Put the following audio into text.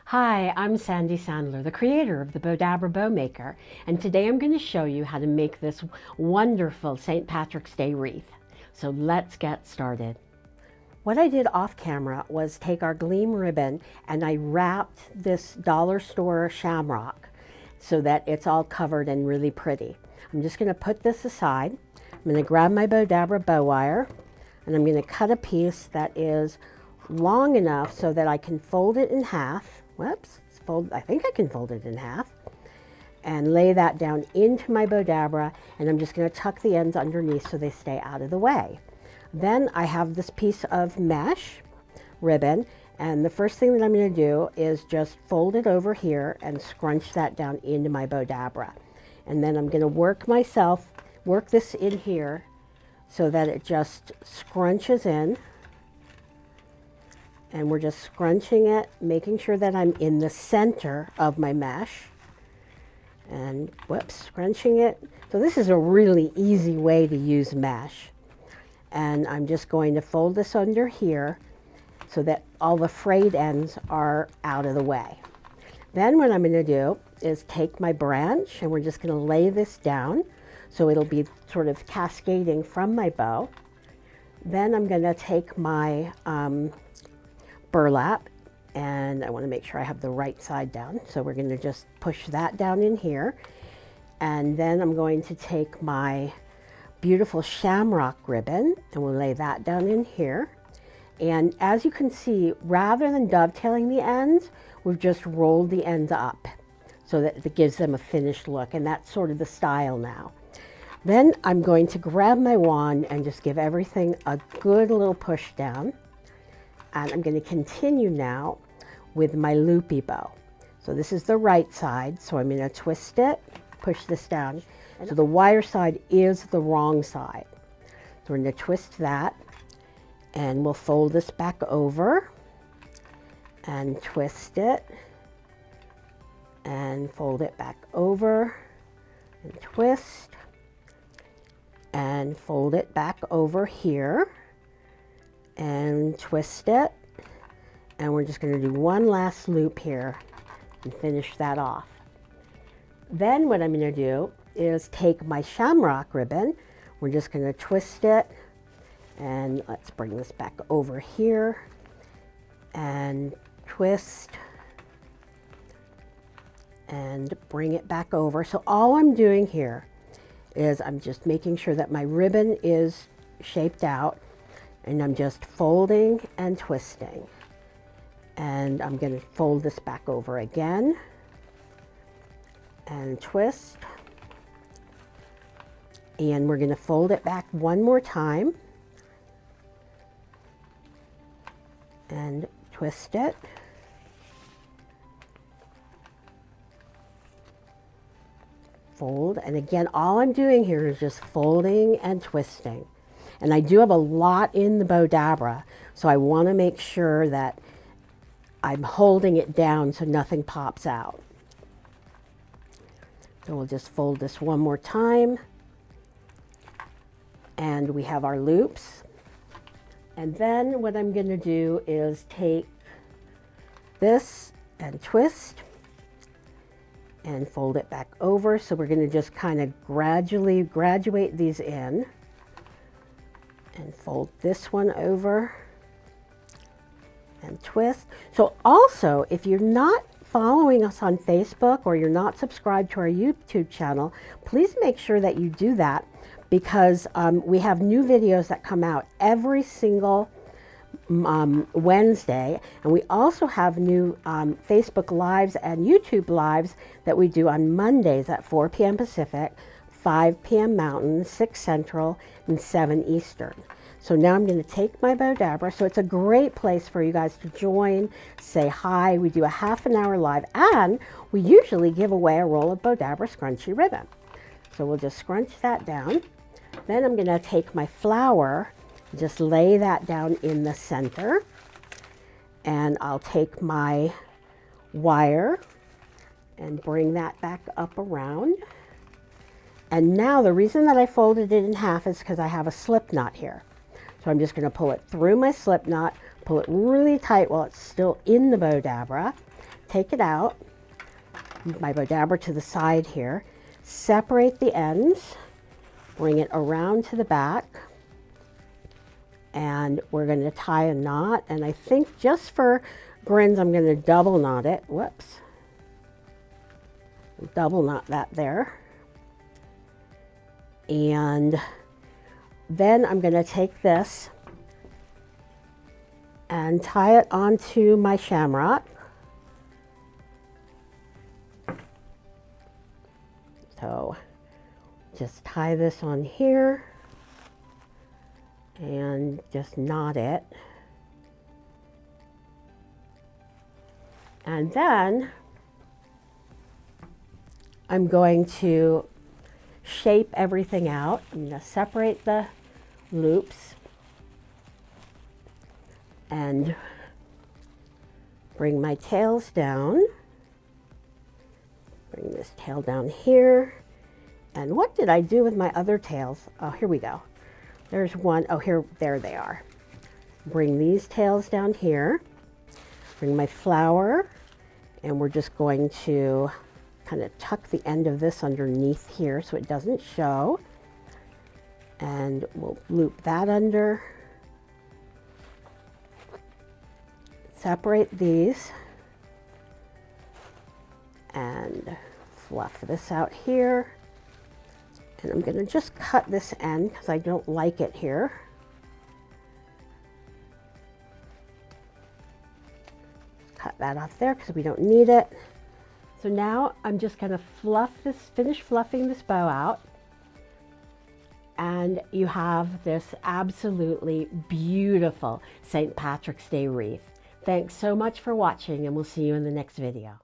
Hi, I'm Sandy Sandler, the creator of the Bow Dabra Bow Maker, and today I'm going to show you how to make this wonderful St. Patrick's Day wreath. So let's get started. What I did off camera was take our gleam ribbon and I wrapped this dollar store shamrock so that it's all covered and really pretty. I'm just going to put this aside. I'm going to grab my Bow Dabra Bow Wire and I'm going to cut a piece that is long enough so that I can fold it in half. Whoops, I think I can fold it in half and lay that down into my Bow Dabra, and I'm just going to tuck the ends underneath so they stay out of the way. Then I have this piece of mesh ribbon, and the first thing that I'm going to do is just fold it over here and scrunch that down into my Bow Dabra. And then I'm going to work this in here so that it just scrunches in. And we're just scrunching it, making sure that I'm in the center of my mesh. And whoops, scrunching it. So this is a really easy way to use mesh. And I'm just going to fold this under here so that all the frayed ends are out of the way. Then what I'm going to do is take my branch and we're just going to lay this down so it'll be sort of cascading from my bow. Then I'm going to take my burlap, and I want to make sure I have the right side down, so we're going to just push that down in here, and then I'm going to take my beautiful shamrock ribbon and we'll lay that down in here. And as you can see, rather than dovetailing the ends, we've just rolled the ends up so that it gives them a finished look, and that's sort of the style now. Then I'm going to grab my wand and just give everything a good little push down. And I'm going to continue now with my loopy bow. So this is the right side, so I'm going to twist it, push this down. So the wire side is the wrong side. So we're going to twist that, and we'll fold this back over and twist it and fold it back over and twist and fold it back over here and twist it, and we're just going to do one last loop here and finish that off. Then what I'm going to do is take my shamrock ribbon, we're just going to twist it, and let's bring this back over here and twist and bring it back over. So all I'm doing here is I'm just making sure that my ribbon is shaped out, and I'm just folding and twisting. And I'm going to fold this back over again and twist. And we're going to fold it back one more time and twist it. Fold, and again, all I'm doing here is just folding and twisting. And I do have a lot in the Bow Dabra, so I want to make sure that I'm holding it down so nothing pops out. So we'll just fold this one more time. And we have our loops. And then what I'm going to do is take this and twist and fold it back over. So we're going to just kind of gradually graduate these in. And fold this one over and twist. So also, if you're not following us on Facebook or you're not subscribed to our YouTube channel, please make sure that you do that, because we have new videos that come out every single Wednesday, and we also have new Facebook Lives and YouTube Lives that we do on Mondays at 4 p.m. Pacific, 5 p.m. Mountain, 6 Central, and 7 Eastern. So now I'm going to take my Bow Dabra. So it's a great place for you guys to join, say hi. We do a half-an-hour live, and we usually give away a roll of Bow Dabra scrunchy ribbon. So we'll just scrunch that down. Then I'm going to take my flower, just lay that down in the center, and I'll take my wire and bring that back up around. And now the reason that I folded it in half is because I have a slip knot here. So I'm just going to pull it through my slip knot, pull it really tight while it's still in the Bow Dabra, take it out, move my Bow Dabra to the side here, separate the ends, bring it around to the back, and we're going to tie a knot. And I think just for grins, I'm going to double knot it. Whoops. Double knot that there. And then I'm going to take this and tie it onto my shamrock. So just tie this on here and just knot it. And then I'm going to shape everything out. I'm going to separate the loops and bring my tails down. Bring this tail down here. And what did I do with my other tails? Oh, here we go. There's one. Oh, here, there they are. Bring these tails down here. Bring my flower, and we're just going to kind of tuck the end of this underneath here so it doesn't show. And we'll loop that under. Separate these and fluff this out here. And I'm going to just cut this end because I don't like it here. Cut that off there because we don't need it. So now I'm just going to finish fluffing this bow out. And you have this absolutely beautiful St. Patrick's Day wreath. Thanks so much for watching, and we'll see you in the next video.